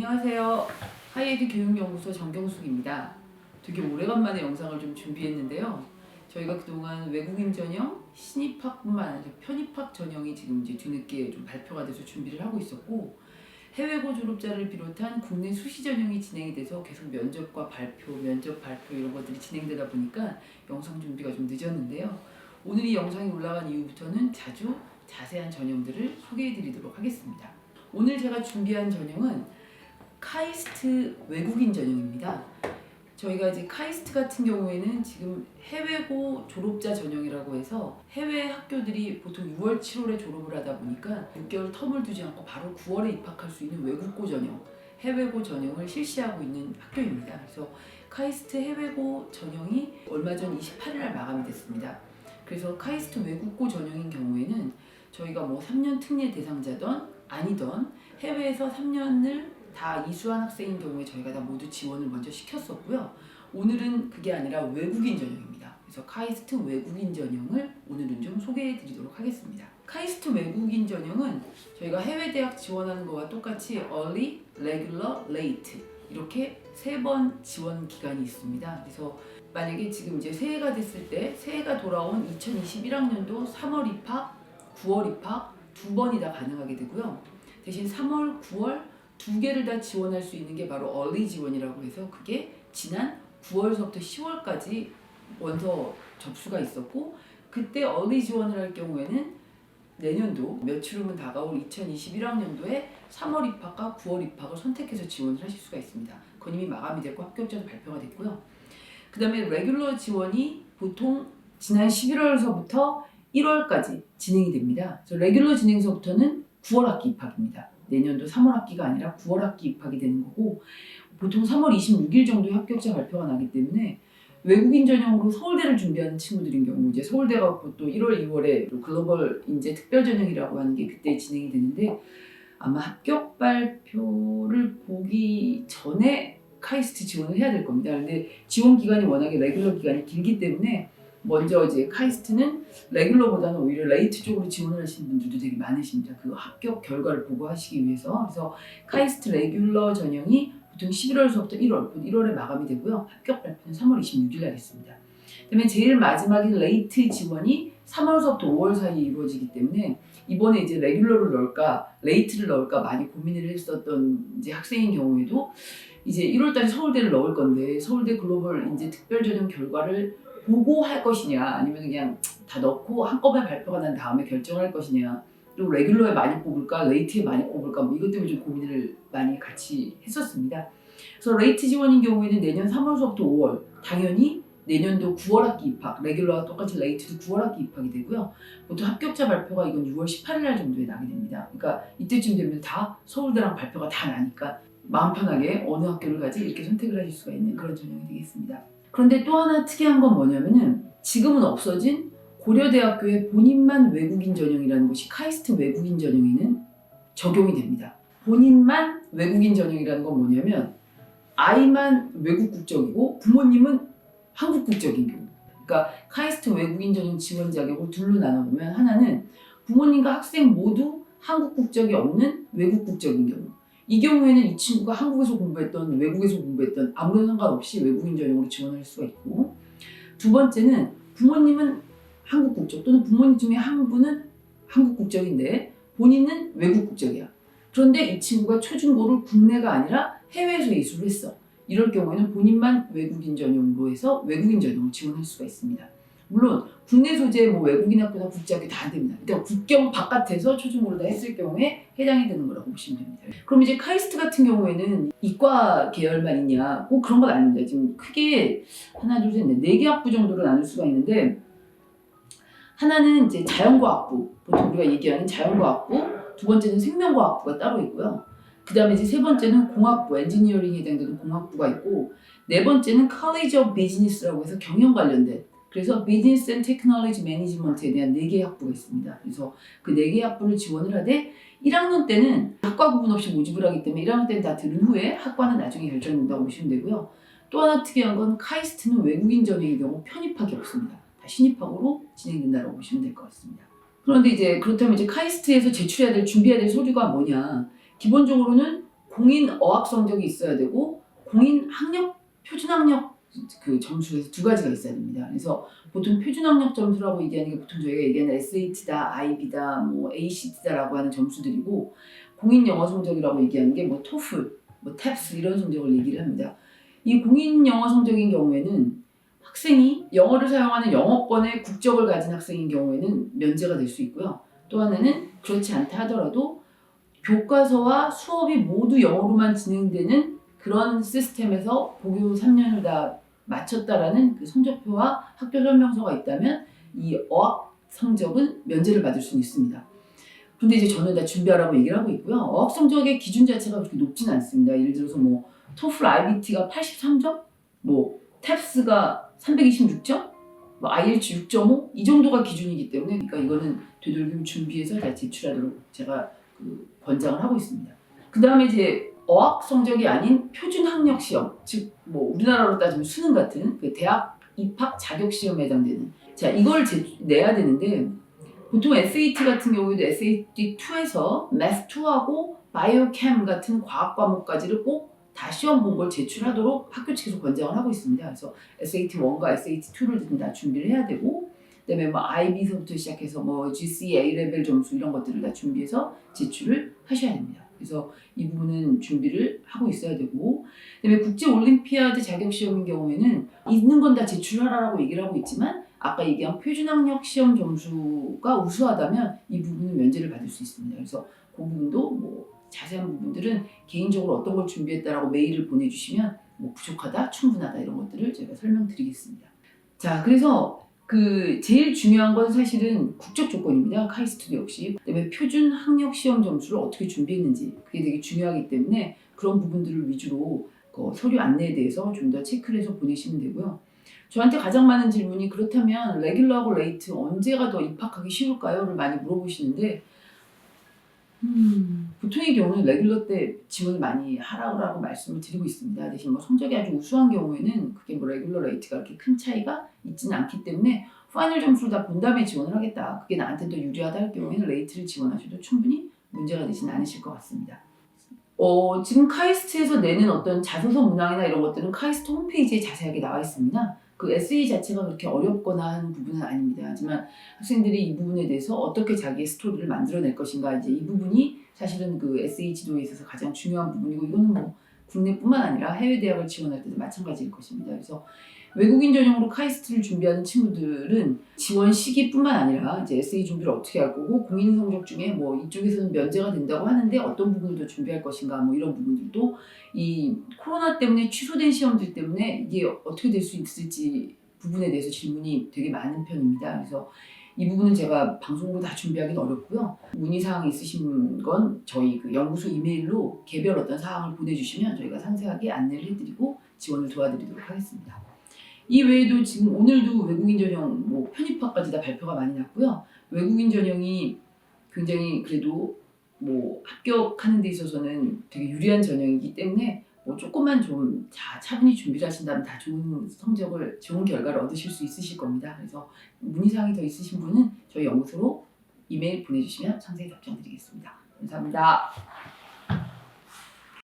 안녕하세요. 하이에드 교육연구소 정경숙입니다. 되게 오래간만에 영상을 좀 준비했는데요. 저희가 그동안 외국인 전형, 신입학뿐만 아니라 편입학 전형이 지금 이제 뒤늦게 좀 발표가 돼서 준비를 하고 있었고, 해외고 졸업자를 비롯한 국내 수시 전형이 진행이 돼서 계속 면접 발표 이런 것들이 진행되다 보니까 영상 준비가 좀 늦었는데요. 오늘 이 영상이 올라간 이후부터는 자주 자세한 전형들을 소개해 드리도록 하겠습니다. 오늘 제가 준비한 전형은 카이스트 외국인 전형입니다. 저희가 이제 카이스트 같은 경우에는 지금 해외고 졸업자 전형이라고 해서 해외 학교들이 보통 6월, 7월에 졸업을 하다 보니까 6개월 텀을 두지 않고 바로 9월에 입학할 수 있는 외국고 전형, 해외고 전형을 실시하고 있는 학교입니다. 그래서 카이스트 해외고 전형이 얼마 전 28일 날 마감이 됐습니다. 그래서 카이스트 외국고 전형인 경우에는 저희가 뭐 3년 특례 대상자든 아니든 해외에서 3년을 다 이수한 학생인 경우에 저희가 다 모두 지원을 먼저 시켰었고요. 오늘은 그게 아니라 외국인 전형입니다. 그래서 카이스트 외국인 전형을 오늘은 좀 소개해 드리도록 하겠습니다. 카이스트 외국인 전형은 저희가 해외 대학 지원하는 거와 똑같이 Early, Regular, Late 이렇게 3번 지원 기간이 있습니다. 그래서 만약에 지금 이제 새해가 됐을 때 새해가 돌아온 2021학년도 3월 입학, 9월 입학 2번이 다 가능하게 되고요. 대신 3월, 9월 2개를 다 지원할 수 있는 게 바로 얼리 지원이라고 해서 그게 지난 9월서부터 10월까지 원서 접수가 있었고, 그때 얼리 지원을 할 경우에는 내년도 며칠 후면 다가올 2021학년도에 3월 입학과 9월 입학을 선택해서 지원을 하실 수가 있습니다. 그건 이미 마감이 됐고 합격자도 발표가 됐고요. 그 다음에 레귤러 지원이 보통 지난 11월서부터 1월까지 진행이 됩니다. 그래서 레귤러 진행서부터는 9월 학기 입학입니다. 내년도 3월 학기가 아니라 9월 학기 입학이 되는 거고, 보통 3월 26일 정도에 합격자 발표가 나기 때문에 외국인 전형으로 서울대를 준비하는 친구들인 경우 이제 서울대가 또 1월, 2월에 글로벌 인재 특별 전형이라고 하는 게 그때 진행이 되는데, 아마 합격 발표를 보기 전에 카이스트 지원을 해야 될 겁니다. 근데 지원 기간이 워낙에 레귤러 기간이 길기 때문에 먼저 이제 카이스트는 레귤러보다는 오히려 레이트 쪽으로 지원을 하시는 분들도 되게 많으십니다. 그 합격 결과를 보고 하시기 위해서. 그래서 카이스트 레귤러 전형이 보통 11월서부터 1월, 1월에 마감이 되고요. 합격 발표는 3월 26일 날 있습니다. 그다음에 제일 마지막인 레이트 지원이 3월서부터 5월 사이에 이루어지기 때문에 이번에 이제 레귤러를 넣을까, 레이트를 넣을까 많이 고민을 했었던 이제 학생인 경우에도 이제 1월달에 서울대를 넣을 건데 서울대 글로벌 인재 특별 전형 결과를 보고 할 것이냐, 아니면 그냥 다 넣고 한꺼번에 발표가 난 다음에 결정할 것이냐, 또 레귤러에 많이 뽑을까, 레이트에 많이 뽑을까, 뭐 이것 때문에 좀 고민을 많이 같이 했었습니다. 그래서 레이트 지원인 경우에는 내년 3월서부터 5월, 당연히 내년도 9월 학기 입학, 레귤러와 똑같이 레이트도 9월 학기 입학이 되고요. 보통 합격자 발표가 이건 6월 18일 날 정도에 나게 됩니다. 그러니까 이때쯤 되면 다 서울대랑 발표가 다 나니까 마음 편하게 어느 학교를 가지 이렇게 선택을 하실 수가 있는 그런 전형이 되겠습니다. 그런데 또 하나 특이한 건 뭐냐면은 지금은 없어진 고려대학교의 본인만 외국인 전형이라는 것이 카이스트 외국인 전형에는 적용이 됩니다. 본인만 외국인 전형이라는 건 뭐냐면 아이만 외국 국적이고 부모님은 한국 국적인 경우. 그러니까 카이스트 외국인 전형 지원 자격을 둘로 나눠보면, 하나는 부모님과 학생 모두 한국 국적이 없는 외국 국적인 경우. 이 경우에는 이 친구가 한국에서 공부했던 외국에서 공부했던 아무런 상관없이 외국인 전형으로 지원할 수가 있고, 두 번째는 부모님은 한국 국적 또는 부모님 중에 한 분은 한국 국적인데 본인은 외국 국적이야. 그런데 이 친구가 초중고를 국내가 아니라 해외에서 이수를 했어. 이럴 경우에는 본인만 외국인 전형으로 해서 외국인 전형을 지원할 수가 있습니다. 물론 국내 소재 뭐 외국인 학교나 국제학교 다 안 됩니다. 그러니까 국경 바깥에서 초중고를 다 했을 경우에 해당이 되는 거라고 보시면 됩니다. 그럼 이제 카이스트 같은 경우에는 이과 계열만 있냐? 꼭 그런 건 아닙니다. 지금 크게 하나, 둘, 셋, 넷, 4개 학부 정도로 나눌 수가 있는데, 하나는 이제 자연과학부, 보통 우리가 얘기하는 자연과학부, 두 번째는 생명과학부가 따로 있고요. 그 다음에 이제 세 번째는 공학부, 엔지니어링에 해당되는 공학부가 있고, 네 번째는 College of Business라고 해서 경영 관련된, 그래서 Business and Technology Management에 대한 4개의 학부가 있습니다. 그래서 그 4개의 학부를 지원을 하되 1학년 때는 학과 구분 없이 모집을 하기 때문에 1학년 때는 다 들은 후에 학과는 나중에 결정된다고 보시면 되고요. 또 하나 특이한 건 카이스트는 외국인 전형의 경우 편입학이 없습니다. 다 신입학으로 진행된다고 보시면 될 것 같습니다. 그런데 이제 그렇다면 이제 카이스트에서 제출해야 될, 준비해야 될 서류가 뭐냐? 기본적으로는 공인 어학 성적이 있어야 되고 공인 학력 표준 학력 그 점수에서 두 가지가 있어야 됩니다. 그래서 보통 표준 학력 점수라고 얘기하는 게 보통 저희가 얘기하는 SAT다, IB다, 뭐 ACT다라고 하는 점수들이고 공인 영어 성적이라고 얘기하는 게 뭐 토플, 뭐 탭스 이런 성적을 얘기를 합니다. 이 공인 영어 성적인 경우에는 학생이 영어를 사용하는 영어권의 국적을 가진 학생인 경우에는 면제가 될 수 있고요. 또 하나는 그렇지 않다 하더라도 교과서와 수업이 모두 영어로만 진행되는 그런 시스템에서 고교 3년을 다 마쳤다라는 그 성적표와 학교 설명서가 있다면 이 어학 성적은 면제를 받을 수 있습니다. 근데 이제 저는 다 준비하라고 얘기를 하고 있고요. 어학 성적의 기준 자체가 그렇게 높지는 않습니다. 예를 들어서 뭐 토플 IBT가 83점, 뭐 탭스가 326점, 뭐 IELTS 6.5 이 정도가 기준이기 때문에 그러니까 이거는 되도록이면 준비해서 다 제출하도록 제가 권장을 하고 있습니다. 그 다음에 이제 어학 성적이 아닌 표준 학력 시험, 즉 뭐 우리나라로 따지면 수능 같은 그 대학 입학 자격 시험에 해당되는 자 이걸 내야 되는데 보통 SAT 같은 경우에도 SAT2에서 Math2하고 바이오캠 같은 과학 과목까지를 꼭 다 시험 본 걸 제출하도록 학교 측에서 권장을 하고 있습니다. 그래서 SAT1과 SAT2를 다 준비를 해야 되고 그다음에 뭐 IB서부터 시작해서 뭐 GC A레벨 점수 이런 것들을 다 준비해서 제출을 하셔야 됩니다. 그래서 이 부분은 준비를 하고 있어야 되고 그다음에 국제 올림피아드 자격 시험인 경우에는 있는 건 다 제출하라고 얘기를 하고 있지만 아까 얘기한 표준 학력 시험 점수가 우수하다면 이 부분은 면제를 받을 수 있습니다. 그래서 그 부분도 뭐 자세한 부분들은 개인적으로 어떤 걸 준비했다라고 메일을 보내주시면 뭐 부족하다, 충분하다 이런 것들을 제가 설명드리겠습니다. 자, 그래서 그 제일 중요한 건 사실은 국적 조건입니다. 카이스트도 역시. 그다음에 표준 학력 시험 점수를 어떻게 준비했는지 그게 되게 중요하기 때문에 그런 부분들을 위주로 그 서류 안내에 대해서 좀 더 체크를 해서 보내시면 되고요. 저한테 가장 많은 질문이 그렇다면 레귤러하고 레이트 언제가 더 입학하기 쉬울까요?를 많이 물어보시는데 보통의 경우는 레귤러 때 지원을 많이 하라고 말씀을 드리고 있습니다. 대신 뭐 성적이 아주 우수한 경우에는 그게 뭐 레귤러 레이트가 그렇게 큰 차이가 있지는 않기 때문에 파이널 점수를 다 본 다음에 지원을 하겠다. 그게 나한테 더 유리하다 할 경우에는 레이트를 지원하셔도 충분히 문제가 되지는 않으실 것 같습니다. 지금 카이스트에서 내는 어떤 자소서 문항이나 이런 것들은 카이스트 홈페이지에 자세하게 나와 있습니다. 그 에세이 자체가 그렇게 어렵거나 하는 부분은 아닙니다. 하지만 학생들이 이 부분에 대해서 어떻게 자기의 스토리를 만들어낼 것인가 이제 이 부분이 사실은 그 에세이 지도에 있어서 가장 중요한 부분이고 이거는 뭐 국내뿐만 아니라 해외 대학을 지원할 때도 마찬가지일 것입니다. 그래서 외국인 전형으로 카이스트를 준비하는 친구들은 지원 시기뿐만 아니라 이제 에세이 준비를 어떻게 할 거고 공인 성적 중에 뭐 이쪽에서는 면제가 된다고 하는데 어떤 부분을 더 준비할 것인가 뭐 이런 부분들도 이 코로나 때문에 취소된 시험들 때문에 이게 어떻게 될 수 있을지 부분에 대해서 질문이 되게 많은 편입니다. 그래서 이 부분은 제가 방송으로 다 준비하기는 어렵고요. 문의사항 있으신 건 저희 그 연구소 이메일로 개별 어떤 사항을 보내주시면 저희가 상세하게 안내를 해드리고 지원을 도와드리도록 하겠습니다. 이 외에도 지금 오늘도 외국인 전형 뭐 편입학까지 다 발표가 많이 났고요. 외국인 전형이 굉장히 그래도 뭐 합격하는 데 있어서는 되게 유리한 전형이기 때문에 뭐 조금만 좀 차분히 준비를 하신다면 다 좋은 결과를 얻으실 수 있으실 겁니다. 그래서 문의사항이 더 있으신 분은 저희 연구소로 이메일 보내주시면 상세히 답장 드리겠습니다. 감사합니다.